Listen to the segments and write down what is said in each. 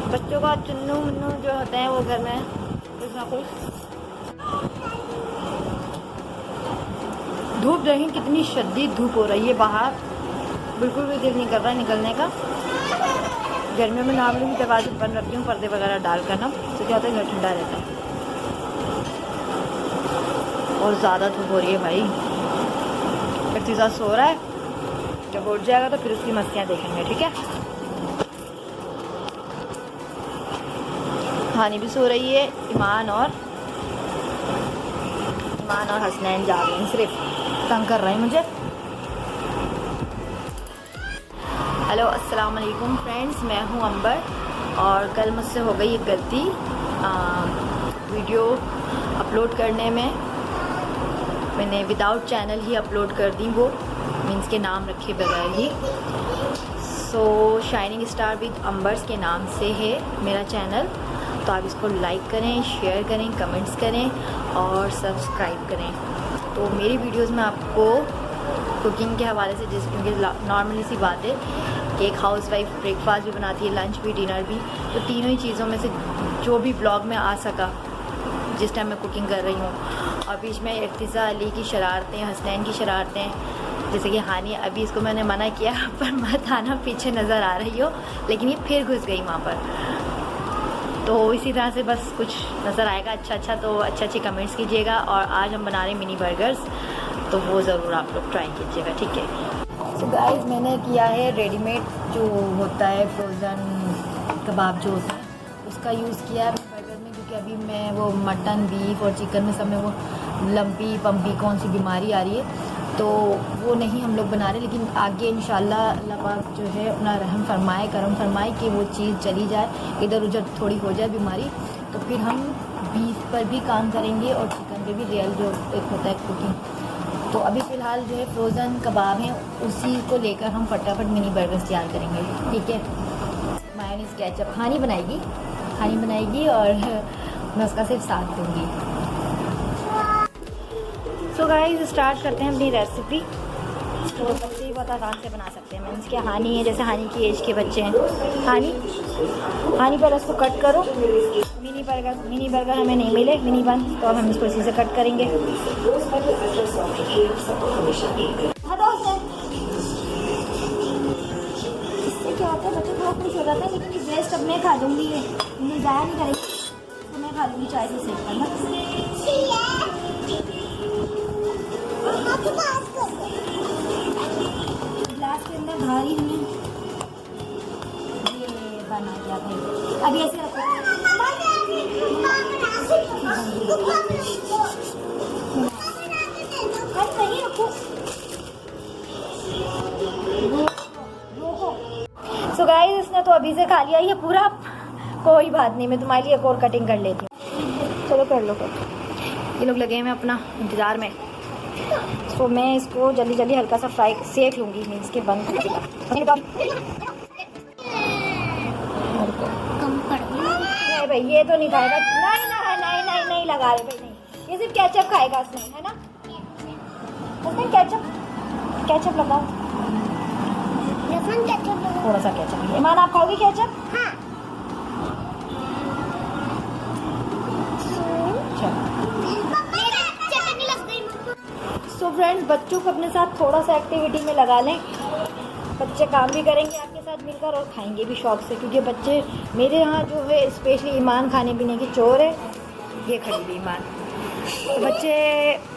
बच्चों का चुन्नू मुन्नू जो होते हैं वो घर में कुछ ना कुछ। धूप देखिए कितनी शदीद धूप हो रही है बाहर, बिल्कुल भी दिल नहीं कर रहा है निकलने का। गर्मियों में नॉर्मली भी दरवाजे बंद रखती हूँ पर्दे वगैरह डालकर ना, तो क्या होता है घर ठंडा रहता है। और ज़्यादा धूप हो रही है भाई। इर्तिज़ा सो रहा है, जब उठ जाएगा तो फिर उसकी मस्तियाँ देखेंगे, ठीक है। हानी भी सो रही है, ईमान और हसनैन जा रहे हैं, सिर्फ तंग कर रहे हैं मुझे। हेलो अस्सलाम वालेकुम फ्रेंड्स, मैं हूं अंबर। और कल मुझसे हो गई एक गलती वीडियो अपलोड करने में। मैंने विदाउट चैनल ही अपलोड कर दी, वो मीन्स के नाम रखे बगैर ही। सो शाइनिंग स्टार विद अंबर्स के नाम से है मेरा चैनल, तो आप इसको लाइक करें, शेयर करें, कमेंट्स करें और सब्सक्राइब करें। तो मेरी वीडियोस में आपको कुकिंग के हवाले से, जैसे क्योंकि नॉर्मली सी बात है कि एक हाउसवाइफ ब्रेकफास्ट भी बनाती है, लंच भी, डिनर भी, तो तीनों ही चीज़ों में से जो भी ब्लॉग में आ सका जिस टाइम मैं कुकिंग कर रही हूँ। और बीच में इर्तिज़ा अली की शरारतें, हसनैन की शरारतें, जैसे कि हानी, अभी इसको मैंने मना किया पर मत आना, पीछे नज़र आ रही हो, लेकिन ये फिर घुस गई वहाँ पर। तो इसी तरह से बस कुछ नज़र आएगा अच्छा तो अच्छी कमेंट्स कीजिएगा। और आज हम बना रहे हैं मिनी बर्गर्स, तो वो ज़रूर आप लोग ट्राई कीजिएगा, ठीक है। सो गाइस, मैंने किया है रेडीमेड जो होता है फ्रोज़न कबाब जो होता है, उसका यूज़ किया है बर्गर में, क्योंकि अभी मैं वो मटन, बीफ और चिकन में सब में वो लंपी पम्पी कौन सी बीमारी आ रही है, तो वो नहीं हम लोग बना रहे। लेकिन आगे इंशाल्लाह अल्लाह पाक जो है अपना रहम फरमाए, करम फरमाए कि वो चीज़ चली जाए, इधर उधर थोड़ी हो जाए बीमारी, तो फिर हम बीफ पर भी काम करेंगे और चिकन पे भी रियल जो एक होता है कुकिंग। तो अभी फ़िलहाल जो है फ्रोज़न कबाब हैं, उसी को लेकर हम फटाफट मिनी बर्गर्स तैयार करेंगे, ठीक है। मायोनीज़ केचप हानी बनाएगी और मैं उसका सिर्फ साथ दूँगी। सो गाइस, स्टार्ट करते हैं अपनी रेसिपी। तो बच्चे ही बहुत आसान से बना सकते हैं, मीन्स कि हानी है, जैसे हानी की एज के बच्चे हैं। हानी पहले इसको कट करो। मिनी बर्गर हमें नहीं मिले, मिनी बन, तो अब हम इसको इसी से कट करेंगे। इससे क्या होता है, बच्चे बहुत खुश हो जाते हैं, लेकिन ये वेस्ट अब मैं खा लूँगी, ये ज़ाया नहीं करेंगे, तो मैं खा लूँगी चाय से सेक करना। ग्लास के अंदर भारी हमने ये बना दिया भाई। अभी ऐसे रखो, नहीं रखो। सो गाइस, इसने तो अभी से खा लिया ये पूरा, कोई बात नहीं, मैं तुम्हारे लिए एक और कटिंग कर लेती हूँ। चलो कर लो, ये लोग लगे हैं मैं अपना इंतज़ार में। तो मैं इसको जल्दी हल्का सा फ्राई सेक लूँगी, मीन्स के बंद भाई ये तो नहीं खाएगा, नहीं लगा रहे भाई, नहीं, ये सिर्फ केचप खाएगा इसमें, है ना। उसमें केचप लगाओ, थोड़ा सा केचप। ईमान, आप खाओगी केचप? हाँ। सो फ्रेंड्स, बच्चों को अपने साथ थोड़ा सा एक्टिविटी में लगा लें, बच्चे काम भी करेंगे आपके साथ मिलकर और खाएंगे भी शौक से, क्योंकि बच्चे मेरे यहाँ जो है स्पेशली ईमान खाने पीने की चोर है, ये खड़ी भी ईमान। तो बच्चे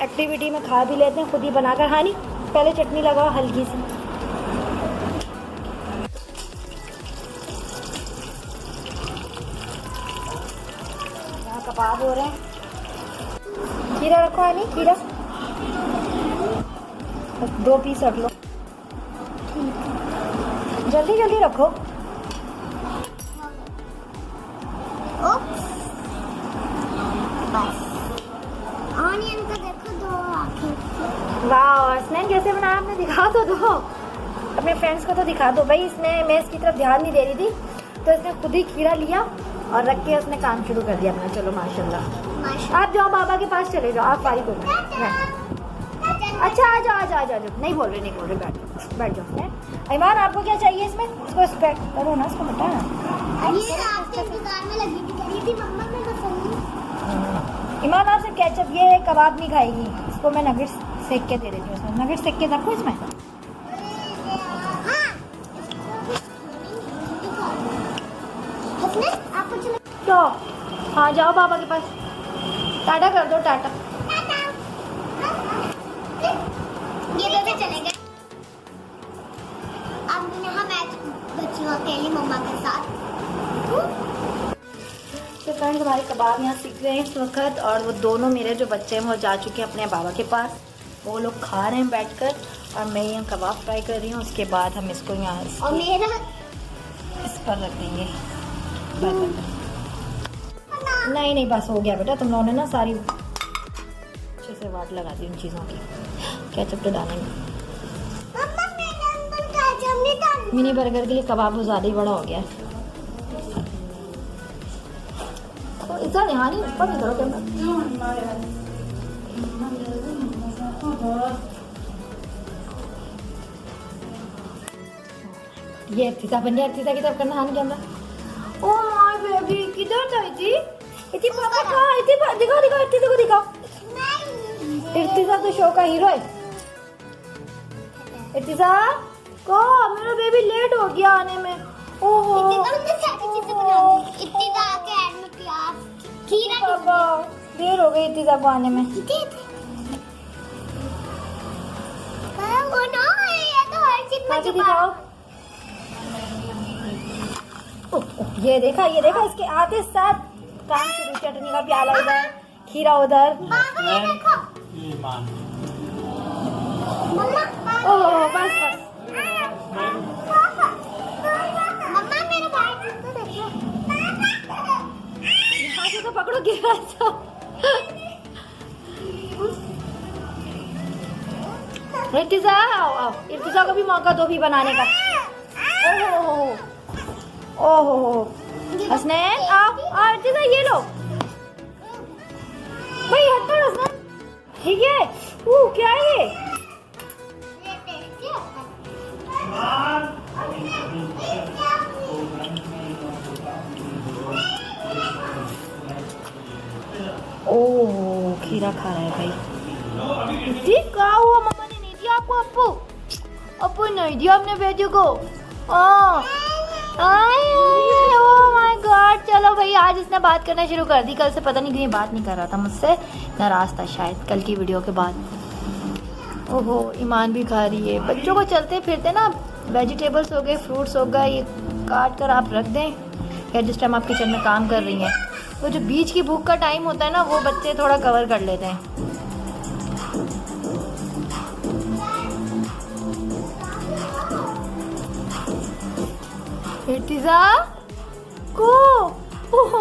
एक्टिविटी में खा भी लेते हैं, खुद ही बनाकर। हानी पहले चटनी लगाओ हल्की सी। यहाँ कबाब हो रहे हैं, खीरा रखो हानी, खीरा 2 पीस रख लो, जल्दी रखो। ऑनियन को देखो, 2 आंखें। वाह, हसनैन कैसे बनाया आपने, दिखा तो दो, अपने फ्रेंड्स को तो दिखा दो भाई। इसने, मैं इसकी तरफ ध्यान नहीं दे रही थी, तो इसने खुद ही खीरा लिया और रख के उसने काम शुरू कर दिया अपना। चलो माशाल्लाह। आप जाओ बाबा के पास चले जाओ, आप फारिग हो गए। अच्छा आ जाओ आ जाओ आ जाओ। नहीं बोल रहे बैठ जाओ ईमान आपको क्या चाहिए इसमें? इसको स्पेक्ट करो ना इसको बेटा। ये आपके इंतजार में लगी थी करी थी मम्मा ने पसंद। ईमान आपसे केचप ये कबाब नहीं खाएगी, इसको मैं नगेट्स सेक के दे देती हूँ। इसमें नगेट्स सेक के रखो इसमें। हाँ हसने आपको चलो तो हाँ जाओ पापा के पास, टाटा कर दो टाटा। ये दोनों चले गए। अब यहाँ मैच बच्चों अकेली मम्मा के साथ। तो फ्रेंड्स हमारे कबाब यहाँ सीख रहे हैं इस वक्त, और वो दोनों मेरे जो बच्चे हैं वो जा चुके हैं अपने बाबा के पास। वो लोग खा रहे हैं बैठकर और मैं यहाँ कबाब फ्राई कर रही हूँ। उसके बाद हम इसको यहाँ और मेरा इस पर रख देंगे। नहीं नहीं बस हो गया बेटा, तुम लोगों ने ना सारी अच्छे से वाट लगा दी उन चीज़ों की। केचप तो डालेंगे। मम्मा मेरे अंदर केचप नहीं डाल। मिनी बर्गर के लिए कबाब वो ज़्यादा ही बड़ा हो गया है। तो इतना यहाँ नहीं ऊपर नहीं करो कैमरा। ये अर्थिता बन गया। अर्थिता की तरफ करना हानि कैमरा। ओ माय बेबी किधर गई थी? इतनी पापा कहाँ? इतनी दिखाओ दिखाओ अर्थिता को दिखाओ। अर्थिता तो शो का हीरो है। अर्थिता को मेरा बेबी लेट हो गया आने में। ओहो इतनी दाल के ऐड में प्याज खीरा पापा देर हो गई अर्थिता को आने में। वो ना ये तो हर चीज में आगे दिखाओ। ये देखा इसके आते साथ कान की चटनी का प्याला उधर, खीरा उधर। बाबा ये देखो मम्मा ओह बस मम्मा मेरे भाई को देखो यहाँ से तो पकड़ो गिरा तो। इर्तिजा आओ इर्तिजा को भी मौका दो भी बनाने का। ओहो हसनैन आओ इर्तिजा ये लो भाई हटो हसनैन। ठीक है क्या है ये? ओह खीरा खा रहा है भाई। ठीक क्या हुआ? मम्मा ने नहीं दिया आपको? अपू नहीं दिया अपने बेटे को। Oh my God. चलो भाई आज इसने बात करना शुरू कर दी। कल से पता नहीं क्यों बात नहीं कर रहा था मुझसे, नाराज था शायद कल की वीडियो के बाद। ओहो ईमान भी खा रही है। बच्चों को चलते फिरते ना वेजिटेबल्स हो गए, फ्रूट्स हो गए, ये काट कर आप रख दें या जिस टाइम आप किचन में काम कर रही हैं। तो जो बीच की भूख का टाइम होता है ना वो बच्चे थोड़ा कवर कर लेते हैं। इर्तिजा को ओहो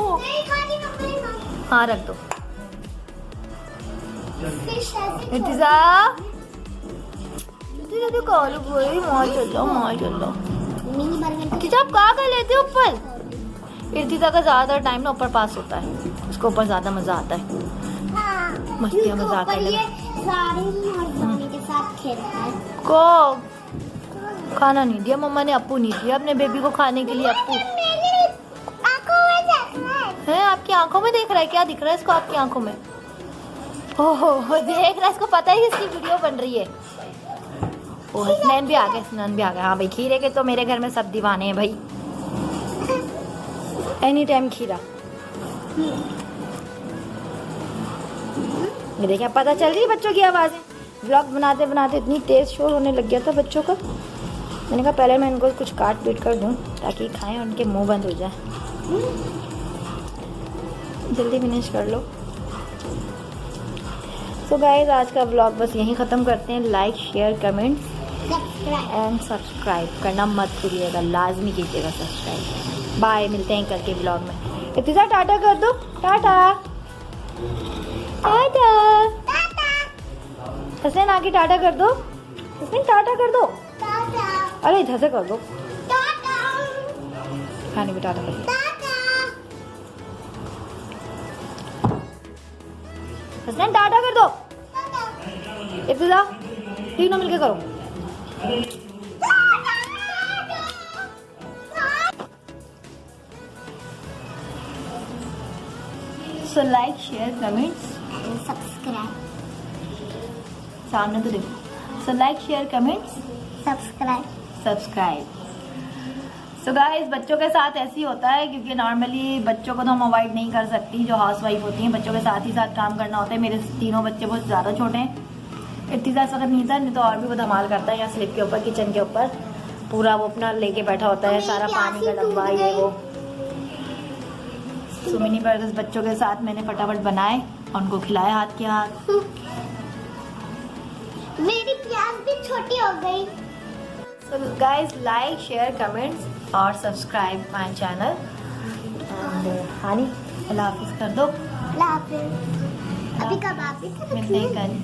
हाँ रख दो। इर्तिजा तो कॉल बोली माशाल्लाह। इर्तिजा आप कहाँ कर लेते हो ऊपर? इर्तिजा का ज्यादा टाइम ना ऊपर पास होता है, उसको ऊपर ज्यादा मजा आता है। मस्तियाँ मजाक करने में के साथ खेलता है। को खाना नहीं दिया मम्मा ने, अप्पू नहीं दिया अपने बेबी को खाने के लिए। अप्पू है आपकी आंखों में देख रहा है? क्या दिख रहा है इसको आपकी आंखों में? ओहो देख रहा है, इसको पता है इसकी वीडियो बन रही है। ओह हसनैन भी आ गए, हसनैन भी आ गए। हाँ भाई खीरे के तो मेरे घर में सब दीवाने हैं भाई, एनी टाइम खीरा। ये देखिए पता चल रही है बच्चों की आवाज़ें। व्लॉग बनाते बनाते इतनी तेज शोर होने लग गया था बच्चों का। मैंने कहा पहले मैं इनको कुछ काट पीट कर दूं ताकि खाएं और उनके मुंह बंद हो जाए। जल्दी फिनिश कर लो। सो गाइस आज का व्लॉग बस यहीं ख़त्म करते हैं। Like share comment and subscribe करना मत भूलिएगा, लाजमी कीजिएगा सब्सक्राइब। बाय, मिलते हैं कल के व्लॉग में। इतना टाटा कर दो, टाटा टाटा। हसनैन आके टाटा कर दो, हसनैन टाटा कर दो। अरे इधर से कर दो, खाने में टाटा कर दो। हसनैन टाटा कर दो। इब्तिदा तीनों मिलके करो। So like share comments, subscribe सामने तो देखो। So like share comments subscribe. So guys, बच्चों के साथ ऐसे ही होता है, क्योंकि नॉर्मली बच्चों को तो हम अवॉइड नहीं कर सकती, जो हाउस वाइफ होती हैं बच्चों के साथ ही साथ काम करना होता है। मेरे तीनों बच्चे बहुत ज़्यादा छोटे हैं, इतनी ज़्यादा वक्त नहीं था, नहीं तो और भी वो धमाल करता है। यहाँ स्लिप के ऊपर, किचन के ऊपर पूरा वो अपना लेके बैठा होता है, सारा पानी का डब्बा ये वो। सो मिनी बर्गर्स बच्चों के साथ मैंने फटाफट बनाए और उनको खिलाए हाथ के हाथ। मेरी प्याज भी छोटी हो गई। So guys, like share comments और सब्सक्राइब माय चैनल। एंड हानी अल्लाह हाफिज़ कर दो। अल्लाह हाफिज़। अभी कबाब भी तो मिलते हैं कल।